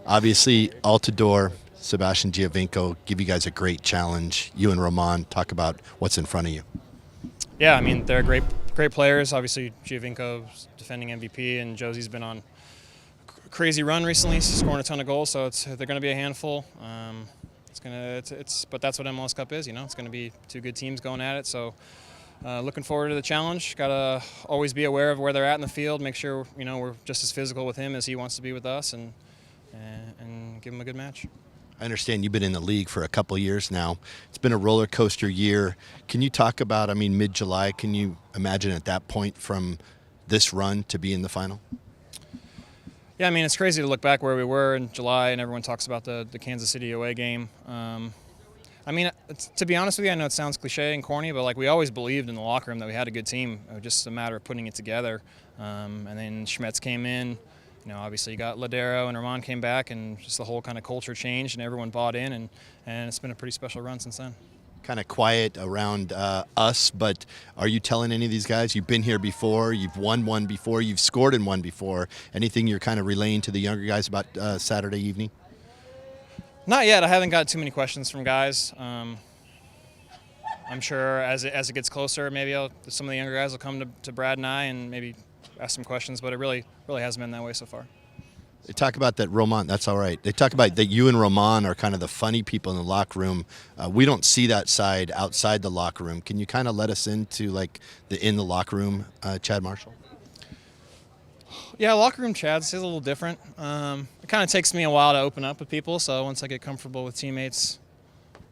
Obviously, Altidore, Sebastian Giovinco give you guys a great challenge. You and Roman talk about what's in front of you. Yeah, I mean they're great players. Obviously, Giovinco's defending MVP, and Josie's been on a crazy run recently, scoring a ton of goals. So they're going to be a handful. But that's what MLS Cup is. It's going to be two good teams going at it. So looking forward to the challenge. Got to always be aware of where they're at in the field. Make sure we're just as physical with him as he wants to be with us, and give him a good match. I understand you've been in the league for a couple of years now. It's been a roller coaster year. Can you talk about, mid-July, can you imagine at that point from this run to be in the final? Yeah, it's crazy to look back where we were in July, and everyone talks about the Kansas City away game. To be honest with you, I know it sounds cliche and corny, but we always believed in the locker room that we had a good team. It was just a matter of putting it together. And then Schmetz came in. Obviously you got Ladero and Roman came back, and just the whole kind of culture changed, and everyone bought in, and it's been a pretty special run since then. Kind of quiet around us, but are you telling any of these guys, you've been here before, you've won one before, you've scored in one before, anything you're kind of relaying to the younger guys about Saturday evening? Not yet. I haven't got too many questions from guys. I'm sure as it gets closer, maybe some of the younger guys will come to Brad and I and maybe ask some questions, but it really hasn't been that way so far. They talk about that Roman, that's all right. They talk about that you and Roman are kind of the funny people in the locker room. We don't see that side outside the locker room. Can you kind of let us into in the locker room, Chad Marshall? Yeah, locker room Chad's is a little different. It kind of takes me a while to open up with people, so once I get comfortable with teammates,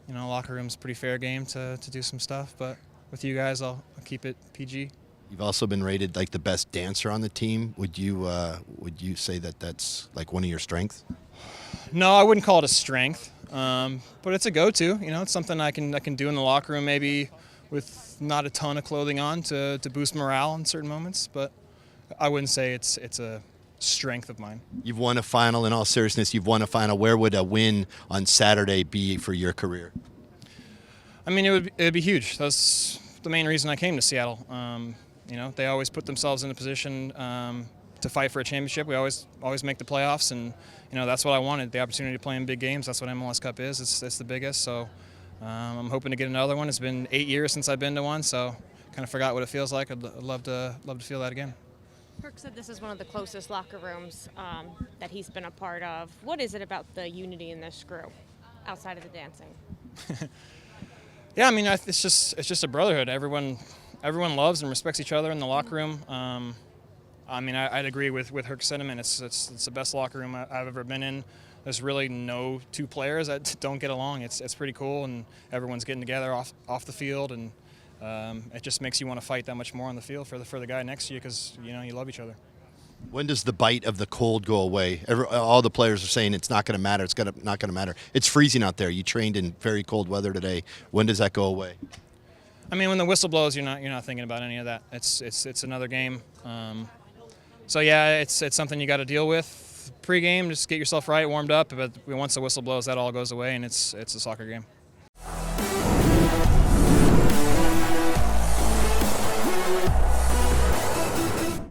locker room's a pretty fair game to do some stuff, but with you guys, I'll keep it PG. You've also been rated the best dancer on the team. Would you say that that's one of your strengths? No, I wouldn't call it a strength, but it's a go-to. It's something I can do in the locker room, maybe with not a ton of clothing on to boost morale in certain moments. But I wouldn't say it's a strength of mine. You've won a final. In all seriousness, you've won a final. Where would a win on Saturday be for your career? It would be huge. That's the main reason I came to Seattle. They always put themselves in a position to fight for a championship. We always make the playoffs, and that's what I wanted, the opportunity to play in big games. That's what MLS Cup is. It's the biggest, so I'm hoping to get another one. It's been 8 years since I've been to one, so kind of forgot what it feels like. I'd love to feel that again. Kirk said this is one of the closest locker rooms that he's been a part of. What is it about the unity in this group, outside of the dancing? Yeah, it's just a brotherhood. Everyone loves and respects each other in the locker room. I'd agree with Herc's sentiment. It's the best locker room I've ever been in. There's really no two players that don't get along. It's pretty cool, and everyone's getting together off the field, and it just makes you want to fight that much more on the field for the guy next to you, because you love each other. When does the bite of the cold go away? All the players are saying it's not going to matter. It's not going to matter. It's freezing out there. You trained in very cold weather today. When does that go away? When the whistle blows, you're not thinking about any of that. It's another game. So yeah, it's something you got to deal with. Pre-game, just get yourself right, warmed up. But once the whistle blows, that all goes away, and it's a soccer game.